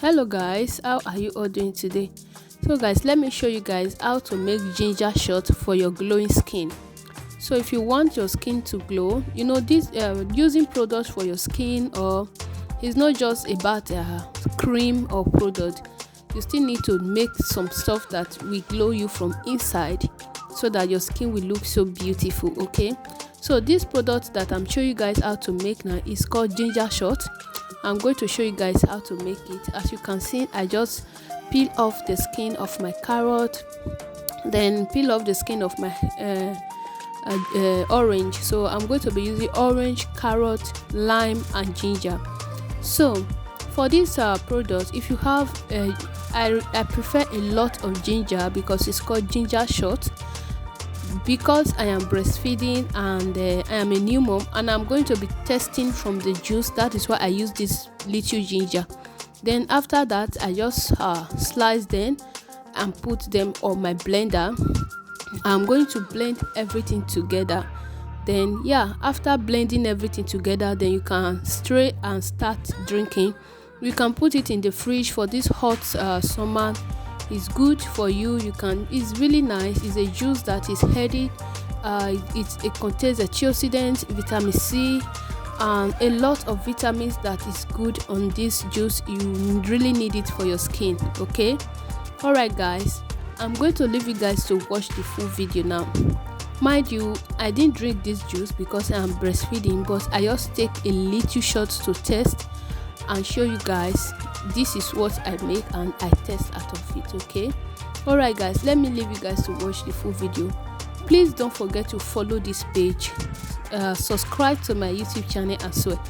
Hello guys, how are you all doing today? So guys, let me show you guys how to make ginger shot for your glowing skin. So if you want your skin to glow, this using products for your skin, or it's not just about cream or product. You still need to make some stuff that will glow you from inside, so that your skin will look so beautiful. Okay, so this product that I'm showing you guys how to make now is called ginger shot. I'm going to show you guys how to make it. As you can see, I just peel off the skin of my carrot, then peel off the skin of my orange. So I'm going to be using orange, carrot, lime and ginger. So for this product, if you have I prefer a lot of ginger because it's called ginger shot. Because I am breastfeeding and I am a new mom, and I'm going to be testing from the juice, that is why I use this little ginger. Then after that, I just slice them and put them on my blender. I'm going to blend everything together. Then after blending everything together, then you can strain and start drinking. You can put it in the fridge for this hot summer. It's good for you. It's really nice. It's a juice that is healthy. It contains antioxidants, vitamin C, and a lot of vitamins that is good on this juice. You really need it for your skin. Okay, all right guys, I'm going to leave you guys to watch the full video now. Mind you, I didn't drink this juice because I am breastfeeding, but I just take a little shot to test and show you guys this is what I make and I test out of it. Okay, all right guys, let me leave you guys to watch the full video. Please don't forget to follow this page, subscribe to my YouTube channel as well.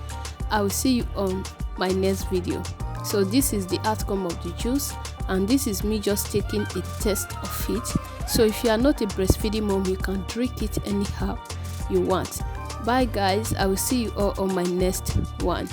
I will see you on my next video. So this is the outcome of the juice, and this is me just taking a test of it. So if you are not a breastfeeding mom, you can drink it anyhow you want. Bye guys, I will see you all on my next one.